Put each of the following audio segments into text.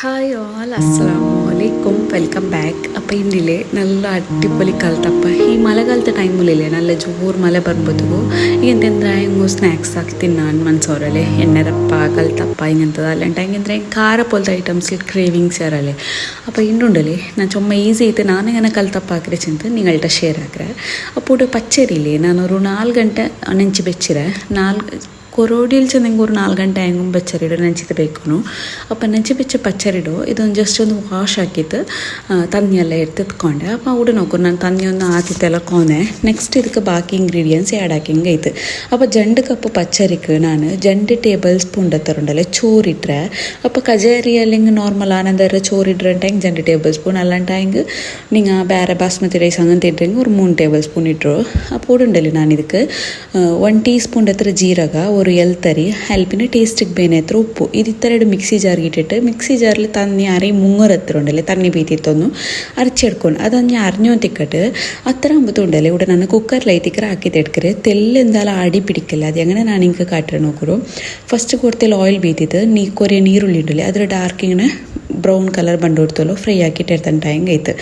Hi all, അസ്സലാമു അലൈക്കും, welcome back. അപ്പോൾ ಇಂದಿಲೆ നല്ല ಅಡ್ಡಿಪೊಲಿ ಕಲ್ತಪ್ಪ ಈ ಮಳೆಗಾಲದ ಟೈಮಲ್ಲಿಲೆ നല്ല ಜೋರು ಮಳೆ ಬರ್ಬೋದಿಗೂ ಹಿಂಗೆಂದ್ರೆ ಹಿಂಗು ಸ್ನ್ಯಾಕ್ಸ್ ಹಾಕ್ತೀನಿ ನಾನು ಮನ್ಸೋರಲ್ಲೇ ಎಣ್ಣೆರಪ್ಪ ಕಲ್ತಪ್ಪ ಹಿಂಗಂತದ ಅಲ್ಲಂಟ ಹಿಂಗೆಂದ್ರೆ ಖಾರ ಪೋಲ್ದ ಐಟಮ್ಸ್ ಕ್ರೇವಿಂಗ್ಸ್ ಯಾರಲ್ಲೇ അപ്പോൾ ഇണ്ടുണ്ടല്ലേ ഞാൻ ചുമ്മാ ഈസി ആയിട്ട് നാനിങ്ങനെ കൽത്തപ്പ ആക്കിയ ചിന്ത നിങ്ങളുടെ ഷെയർ ആക്കറേ അപ്പോൾ പച്ചരിയില്ലേ ഞാനൊരു 4 ಗಂಟೆ ನೆಂಚಿ ಬೆಚ್ಚಿರೆ ಕೊರೋಡಿಯಲ್ಲಿ ಚೆಂದಂಗೆ ಒಂದು 4 ಗಂಟೆ ಹೆಂಗೆ ಬೆಚ್ಚರಿಡು ನೆಂಚಿದ್ದು ಬೇಕು. അപ്പം ನೆಂಚಿ ಬೆಚ್ಚ ಪಚ್ಚರಿಡು ಇದೊಂದು ಜಸ್ಟ್ ಒಂದು ವಾಶ್ ಹಾಕಿತ್ತು ತನ್ನಿ ಎಲ್ಲ ಎತ್ತಿತ್ಕೊಂಡೆ. അപ്പം അവിടെ നോക്കും ನಾನು ತನ್ನಿ ಒಂದು ಹಾಕಿತ್ತೆಲ್ಲ ಕೋನೆ ನೆಕ್ಸ್ಟ್ ಇದಕ್ಕೆ ಬಾಕಿ ಇಂಗ್ರೀಡಿಯೆಂಟ್ಸ್ ಆ್ಯಡ್ ಹಾಕಿಂಗೆ ಐತೆ. അപ്പോൾ 2 ಕಪ್ ಪಚ್ಚರಿക്ക് ನಾನು 2 ಟೇಬಲ್ ಸ್ಪೂನ್ ತರುಂಡಲ್ಲ ചോറിಟ್ರೆ അപ്പോൾ കജേരിಯಲ್ಲಿ ಹಿಂಗೆ ನಾರ್ಮಲ್ ಆನಂದರ ചോറിಟ್ರೆ ಹೆಂಗೆ 2 ಟೇಬಲ್ ಸ್ಪೂನ್ ಅಲ್ಲಂಟ ಹೆಂಗೆ നിങ്ങൾ ಬೇರೆ ಬಾಸ್ಮತಿ ರೈಸ್ അങ്ങനത്തെ ಇಟ್ಟರೆಂಗೆ ഒരു 3 ಟೇಬಲ್ ಸ್ಪೂನ್ ಇಟ್ಟರು. അപ്പോൾ ഉണ്ടല്ലേ ನಾನು ಇದಕ್ಕೆ 1 ಟೀಸ್ಪೂನ್ ಹತ್ರ ಜೀರಗ, ഒരു ಎಲ್ತರಿ ಹೆಲ್ಪಿನ ಟೇಸ್ಟಿಗೆ ಬೇನೆ ಹತ್ರ ಉಪ್ಪು ഇതിത്തരട് മിക്സി ജാർ ഇട്ടിട്ട് മിക്സി ജാറിൽ തന്നി അരി മുങ്ങറത്തിലുണ്ടല്ലേ തന്നി ബീത്തിത്തൊന്നു അരച്ചെടുക്കണം. അതൊന്ന് അരിഞ്ഞു തിക്കട്ട് അത്ര ആകുമ്പോഴത്തുണ്ടല്ലേ ഇവിടെ ನಾನು ಕುಕ್ಕರ್ಲೈತಿಕ್ಕರ ಹಾಕಿದ್ದೆಡ್ಕರೆ ತೆಲ್ಲೆಂದಾಲ ಅಡಿ ಪಿಡಿಕಿಲ್ಲ. ಅದು ಹೆಂಗನೆ ನಾನು ಹಿಂಗೆ ಕಾಟ್ರೆ ನೋಕರು ಫಸ್ಟ್ ಕೊಡ್ತೆಲ್ಲ ಆಯಿಲ್ ಬೀತಿತ್ತು ಕೊರಿಯ ನೀರುಳ್ಳಿ ಉಂಡಲ್ಲಿ ಅದರ ಡಾರ್ಕ್ ಹಿಂಗೆ ಬ್ರೌನ್ ಕಲರ್ ಬಂದೋಡ್ತಲೋ ಫ್ರೈ ಹಾಕಿಟ್ಟು ಎರ್ತಂಟ ಹೆಂಗೆ ಐತೆ.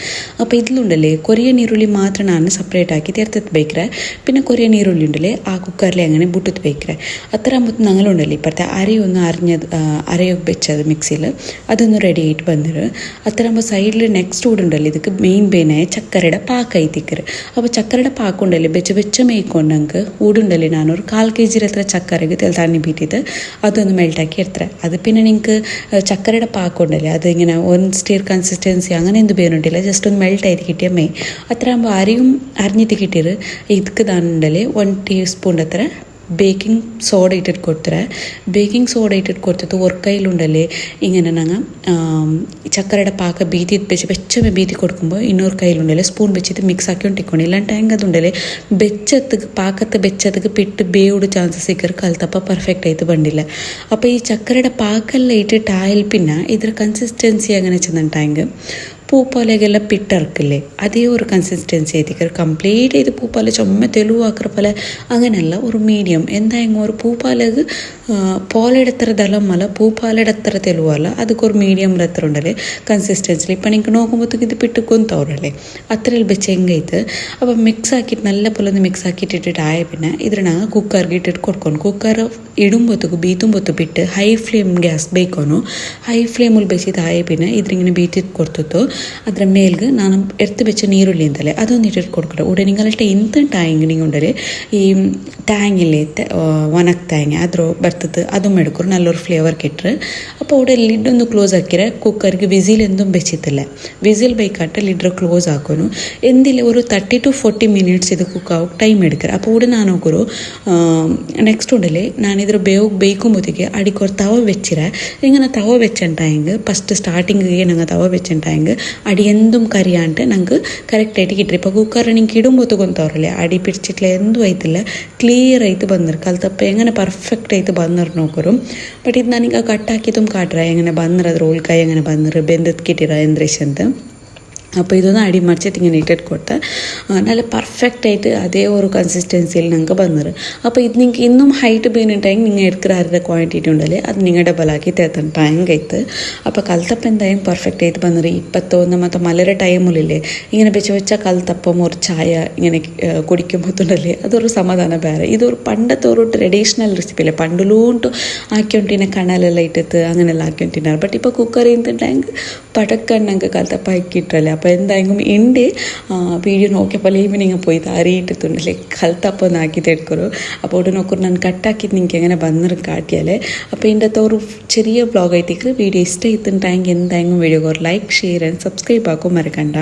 അപ്പോൾ ഇതിലുണ്ടല്ലേ കൊറിയ നീരുള്ളി മാത്രം ഞാൻ സെപ്പറേറ്റ് ആക്കിയിട്ട് എടുത്തിട്ട് ബേക്കറെ പിന്നെ കൊറിയ നീരുള്ളി ഉണ്ടല്ലേ ആ കുക്കറിൽ അങ്ങനെ ബുട്ടിട്ട് ബേക്കറെ അത്ര ആകുമ്പോൾ ഞങ്ങളുണ്ടല്ലേ ഇപ്പോഴത്തെ അരയൊന്ന് അരയൊക്കെ വെച്ചത് മിക്സിയിൽ അതൊന്ന് റെഡി ആയിട്ട് വന്നിട്ട് അത്ര ആകുമ്പോൾ സൈഡിൽ നെക്സ്റ്റ് കൂടുണ്ടല്ലേ ಇದಕ್ಕೆ മെയിൻ ಬೇನೆ ಚಕ್ಕರೆಡ ಪಾಕ ಐತಿಕ್ಕರು. അപ്പോൾ ಚಕ್ಕರೆಡ ಪಾಕ ഉണ്ടല്ലേ ಬೆಚ್ಚ ಮೇಯ್ಕೊಂಡಂಗೆ ഊടുണ്ടല്ലേ ನಾನೊರು 1/4 kg ಹತ್ರ ಚಕ್ಕರೆಗೆ ತೆಲ್ ತಣ್ಣಿ ಬೀತಿದ್ದು അതൊന്ന് മെൽട്ടാക്കി എടുത്തത്. അത് പിന്നെ നിങ്ങൾക്ക് ചക്കരയുടെ പാക്കം ഉണ്ടല്ലേ അതിങ്ങനെ 1 സ്റ്റിയർ കൺസിസ്റ്റൻസി അങ്ങനെ എന്ത് പേരുണ്ടില്ല ജസ്റ്റ് ഒന്ന് മെൽട്ട് ആയിട്ട് കിട്ടിയ മെയ് അത്ര ആകുമ്പോൾ അരിയും അരിഞ്ഞിട്ട് കിട്ടിയത് ಇದಕ್ಕೆ താനുണ്ടല്ലേ 1 ടീസ്പൂൺ അത്ര ಬೇಕಿಂಗ್ ಸೋಡಾ ಇಟ್ಟಿಟ್ಟು ಕೊಡ್ತಾರೆ. ಬೇಕಿಂಗ್ ಸೋಡಾ ಇಟ್ಟಿಟ್ಟು ಕೊಡ್ತದ್ದು ഒരു കയ്യിലുണ്ടല്ലേ ഇങ്ങനെ ഞങ്ങൾ ചക്കരയുടെ പാക്ക ബീതി വെച്ചമേ ബീതി കൊടുക്കുമ്പോൾ ಇನ್ನೊരു കയ്യിലുണ്ടല്ലേ സ്പൂൺ വെച്ചിട്ട് മിക്സ് ആക്കിക്കൊണ്ടിരിക്കണം. ഇല്ലാണ്ട് ಹೆಂಗೆ അതുണ്ടല്ലേ ಬೆಚ್ಚತ್ತಿಗೆ ಪಾಕത്തെ ಬೆಚ್ಚತ್ತಿಗೆ ಬಿಟ್ಟು ಬೇವುಡು ಚಾನ್ಸಸ್ ಸಿಕ್ಕರು ಕಲ್ತಪ್ಪ ಪರ್ಫೆಕ್ಟ್ ಆಯ್ತು ಬಂದಿಲ್ಲ. അപ്പോൾ ഈ ചക്കരയുടെ പാക്കെല്ലാം ഇട്ടിട്ട് ആയാൽ പിന്നെ ഇದ್ರ കൺസിസ്റ്റൻസി അങ്ങനെ ചെന്നിട്ട് ಹೆಂಗೆ പൂ പോലെയെല്ലാം പിട്ടിറക്കില്ലേ അതേ ഒരു കൺസിസ്റ്റൻസി ആയിരിക്കും. കംപ്ലീറ്റ് ചെയ്ത് പൂപ്പാല ചുമ തെളിവാക്കിற പോലെ അങ്ങനെയല്ല ഒരു മീഡിയം എന്തായെങ്കിൽ ഒരു പൂപ്പാലക്ക് പോലെടത്ര ദളമല്ല പൂപ്പാലെടത്ര തെളിവല്ല ಅದಕ್ಕೆ ഒരു മീഡിയം എത്ര ഉണ്ടല്ലേ കൺസിസ്റ്റൻസിൽ ഇപ്പം നിങ്ങൾക്ക് നോക്കുമ്പോഴത്തേക്ക് ഇത് പിട്ടുക്കൊന്തവരല്ലേ അത്രയിൽ വെച്ച് ಹೆಂಗೈತೆ. അപ്പം മിക്സ് ആക്കിയിട്ട് നല്ല പോലെ ഒന്ന് മിക്സ് ആക്കിയിട്ട് ഇട്ടിട്ട് ആയ പിന്നെ ഇದ್ರ ഞങ്ങൾ കുക്കർക്ക് ഇട്ടിട്ട് കൊടുക്കണം. കുക്കർ ഇടുമ്പോഴത്തേക്ക് ബീത്തുമ്പോഴത്ത് ಬಿಟ್ಟು ಹೈ ಫ್ಲೇಮ್ ಗ್ಯಾಸ್ ಬೇಕೋನು ಹೈ ಫ್ಲೇಮಲ್ಲಿ ಬೆಸಿದ ಆಯ പിന്നെ ಇದ್ರಿಂಗಿನ ಬೀತಿದ್ದು ಕೊಡ್ತಿತ್ತು ಅದರ ಮೇಲ್ಗೆ ನಾನು ಎರ್ತು ಬೆಚ್ಚ ನೀರುಳ್ಳಿ ಅಂತಲೇ ಅದೊಂದು ಇಟ್ಟಿಟ್ಟು ಕೊಡ್ಕೊಡೆ ಉಡೆ ನಿಂಗಲ್ಟ ಎಂತ ಟ್ಯಾಂಗ್ ನಿಂಗುಂಡರೆ ಈ ಟ್ಯಾಂಗಿല്ലേ ಒಣಕ್ ಟ್ಯಾಂಗ್ ಅದ್ರ ಬರ್ತದೆ ಅದು മെടുക്കും നല്ലൊരു ഫ്ലേവർ കിട്ടും. അപ്പോൾ അവിടെ ലിഡൊന്ന് ക്ലോസ് ആക്കിയാൽ കുക്കർക്ക് വിസിൽ എന്തും വെച്ചിട്ടില്ല വിസിൽ ബൈക്കാട്ട് ലിഡർ ക്ലോസ് ആക്കുന്നു എന്തില്ല ഒരു 30 to 40 minutes ഇത് കുക്കാവും ടൈം എടുക്കുക. അപ്പോൾ ഇവിടെ ഞാൻ നോക്കൊരു നെക്സ്റ്റ് ഉണ്ടല്ലേ ഞാനിದ್ರ ಬೇಯ್ಕೊಂಬೋದಿಗೆ ಅಡಿಕೊರು ತವ വെച്ചിರ ഇങ്ങനെ തവ വെച്ചിട്ടുണ്ടെങ്കിൽ ഫസ്റ്റ് സ്റ്റാർട്ടിങ്ങിಗೆ ഞങ്ങൾ തവ വെച്ചിട്ടുണ്ടെങ്കിൽ അടി എന്തും കറിയാണ്ട് ഞങ്ങൾക്ക് കറക്റ്റായിട്ട് കിട്ടും. ഇപ്പോൾ കുക്കറിൽ നിങ്ങൾക്ക് ഇടുമ്പോൾ ತೊಗೊಂತವ್ರല്ലേ ಅಡಿ പിടിച്ചിട്ടില്ല എന്തും ആയിട്ടില്ല ക്ലിയർ ആയിട്ട് ಬಂದಿರು ಕಲ್ತಪ್ಪ ಹೆಂಗನೆ ಪರ್ಫೆಕ್ಟ್ ಆಯ್ತು ಬಂದರು ನೋಕರು. ಬಟ್ ಇದು ನನಗೆ ಕಟ್ಟಾಕಿದ್ದು ಕಾಟ್ರ ಹೆಂಗನೆ ಬಂದ್ರೆ ಅದ್ರ ಉಳ್ಕಾಯಿ ಹೆಂಗನೆ ಬಂದ್ರೆ ಬೆಂದದ್ದು ಕಿಟ್ಟಿರ ಎಂದ್ರೇಶ್ ಅಂತ. അപ്പോൾ ഇതൊന്ന് അടി മറിച്ചിട്ട് ഇങ്ങനെ ഇട്ടിട്ട് കൊടുത്താൽ നല്ല പെർഫെക്റ്റ് ആയിട്ട് അതേ ഒരു കൺസിസ്റ്റൻസിയിൽ ഞങ്ങൾക്ക് വന്നത്. അപ്പോൾ ഇത് നിങ്ങൾക്ക് ഇന്നും ഹൈറ്റ് ಬೇನುಂಟಾಗಿ നിങ്ങൾ എടുക്കുന്ന അരുടെ ക്വാണ്ടിറ്റി ഉണ്ടല്ലേ അത് നിങ്ങൾ ഡബിളാക്കി തേർത്തൻ ടൈം കഴിത്ത്. അപ്പോൾ കൽത്തപ്പം എന്തായാലും പെർഫെക്റ്റ് ആയിട്ട് വന്നത്. ഇപ്പത്തോന്ന് ಮತ್ತು മലര ടൈമില്ലേ ഇങ്ങനെ വെച്ച കൽത്തപ്പം ഒരു ചായ ഇങ്ങനെ കുടിക്കുമ്പോഴത്തുണ്ടല്ലേ അതൊരു സമാധാനം ಬೇರೆ. ഇതൊരു പണ്ടത്തെ ഒരു ട്രഡീഷണൽ റെസിപ്പി അല്ലേ പണ്ടിലൂണ്ട് ആക്കിക്കൊണ്ടിനെ കണലെല്ലാം ഇട്ടിട്ട് അങ്ങനെല്ലാം ആക്കിക്കൊണ്ടിരുന്നാണ്. ബട്ട് ഇപ്പോൾ കുക്കറിൽ നിന്നിട്ടുണ്ടെങ്കിൽ പടക്കണ്ണങ്ങൾക്ക് കൽത്തപ്പം ആക്കിയിട്ടല്ലേ. അപ്പോൾ എന്തായെങ്കിലും എൻ്റെ വീഡിയോ നോക്കിയപ്പോൾ ഈവനിങ് പോയി അറിയിട്ടിട്ടുണ്ടല്ലേ കൽത്തപ്പം ഒന്ന് ആക്കിയിട്ട് എടുക്കരു. അപ്പോൾ അവിടെ നോക്കൂ ನಾನು കട്ടാക്കിയിട്ട് നിങ്ങൾക്ക് എങ്ങനെ വന്നിട്ട് കാട്ടിയാലേ. അപ്പോൾ ഇതിൻ്റെ അകത്ത് ഒരു ചെറിയ വ്ളോഗ് ആയിട്ടേക്ക് വീഡിയോ ഇഷ്ടമായിട്ടുണ്ടെങ്കിൽ എന്തായെങ്കിലും video like share and subscribe ആക്കും മറക്കണ്ട.